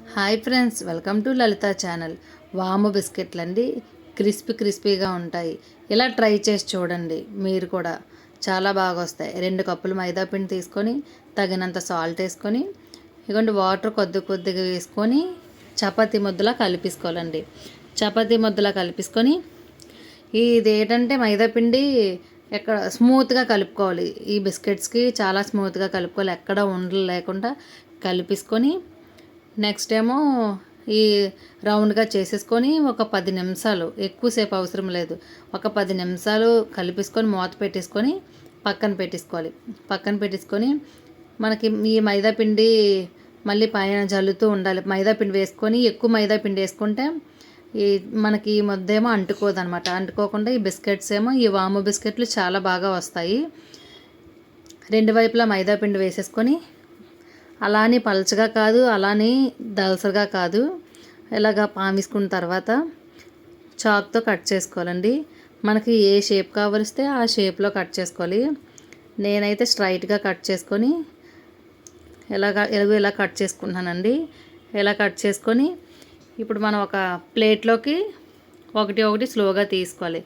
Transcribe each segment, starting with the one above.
Hi friends, welcome to Lalitha channel. వాము బిస్కెట్లు అండి, క్రిస్పీగా ఉంటాయి. ఇలా ట్రై చేసి చూడండి, మీరు కూడా చాలా బాగా వస్తాయి. 2 కప్పులు మైదా పిండి తీసుకొని తగినంత సాల్ట్ వేసుకొని, ఇదిగోండి వాటర్ కొద్దిగా వేసుకొని చపాతీ ముద్దలా కలిపేసుకోవాలండి. చపాతీ ముద్దలా కలిపేసుకొని ఇది ఏంటంటే మైదా పిండి ఎక్కడ స్మూత్గా కలుపుకోవాలి. ఈ బిస్కెట్స్కి చాలా స్మూత్గా కలుపుకోవాలి, ఎక్కడ ఉండలు లేకుండా కలిపేసుకొని నెక్స్ట్ ఏమో ఈ రౌండ్గా చేసేసుకొని ఒక 10 నిమిషాలు, ఎక్కువసేపు అవసరం లేదు, ఒక 10 నిమిషాలు కలిపేసుకొని మూత పెట్టేసుకొని పక్కన పెట్టేసుకొని మనకి ఈ మైదా పిండి మళ్ళీ పైన జల్లుతూ ఉండాలి. మైదా పిండి వేసుకొని ఎక్కువ మైదా పిండి వేసుకుంటే ఈ మనకి ఈ ముద్ద ఏమో అంటుకోదనమాట. అంటుకోకుండా ఈ బిస్కెట్స్ ఏమో ఈ వాము బిస్కెట్లు చాలా బాగా వస్తాయి. 2 వైపులా మైదా పిండి వేసేసుకొని అలానే పలచగా కాదు, అలానే దలసగా కాదు, ఇలాగా పామేసుకున్న తర్వాత చాక్తో కట్ చేసుకోవాలండి. మనకి ఏ షేప్ కావలిస్తే ఆ షేప్లో కట్ చేసుకోవాలి. నేనైతే స్ట్రైట్గా కట్ చేసుకొని ఇలా కట్ చేసుకుంటున్నానండి. ఇలా కట్ చేసుకొని ఇప్పుడు మనం ఒక ప్లేట్లోకి ఒకటి స్లోగా తీసుకోవాలి.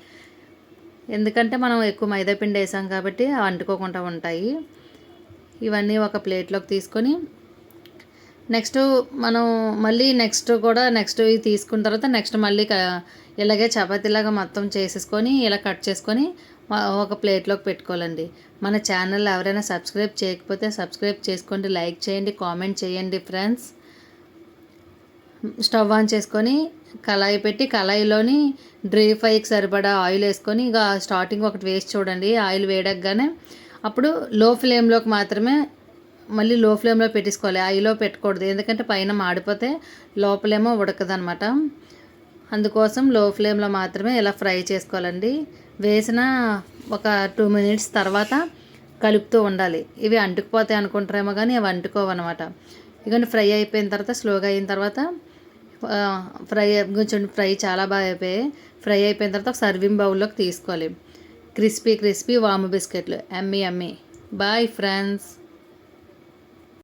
ఎందుకంటే మనం ఎక్కువ మైదాపిండి వేసాం కాబట్టి అంటుకోకుండా ఉంటాయి. ఇవన్నీ ఒక ప్లేట్లోకి తీసుకొని నెక్స్ట్ మనం మళ్ళీ నెక్స్ట్ ఇవి తీసుకున్న తర్వాత నెక్స్ట్ మళ్ళీ ఇలాగే చపాతీలాగా మొత్తం చేసేసుకొని ఇలా కట్ చేసుకొని ఒక ప్లేట్లోకి పెట్టుకోవాలండి. మన ఛానల్ ఎవరైనా సబ్స్క్రైబ్ చేయకపోతే సబ్స్క్రైబ్ చేసుకోండి, లైక్ చేయండి, కామెంట్ చేయండి ఫ్రెండ్స్. స్టవ్ ఆన్ చేసుకొని కళాయి పెట్టి కళాయిలోని డ్రై ఫ్రైకి సరిపడా ఆయిల్ వేసుకొని ఇక స్టార్టింగ్ ఒకటి వేసి చూడండి. ఆయిల్ వేడగానే అప్పుడు లో ఫ్లేమ్లోకి మాత్రమే, మళ్ళీ లో ఫ్లేమ్లో పెట్టేసుకోవాలి, హైలో పెట్టకూడదు. ఎందుకంటే పైన మాడిపోతే లోపలేమో ఉడకదనమాట. అందుకోసం లో ఫ్లేమ్లో మాత్రమే ఇలా ఫ్రై చేసుకోవాలండి. వేసిన ఒక 2 మినిట్స్ తర్వాత కలుపుతూ ఉండాలి. ఇవి అంటుకుపోతాయి అనుకుంటారేమో కానీ అవి అంటుకోవన్నమాట. ఇవన్నీ ఫ్రై అయిపోయిన తర్వాత స్లోగా అయిన తర్వాత కొంచెం ఫ్రై చాలా బాగా అయిపోయాయి. ఫ్రై అయిపోయిన తర్వాత ఒక సర్వింగ్ బౌల్లోకి తీసుకోవాలి. క్రిస్పీ వాము బిస్కెట్లు, యమ్మీ. Bye friends.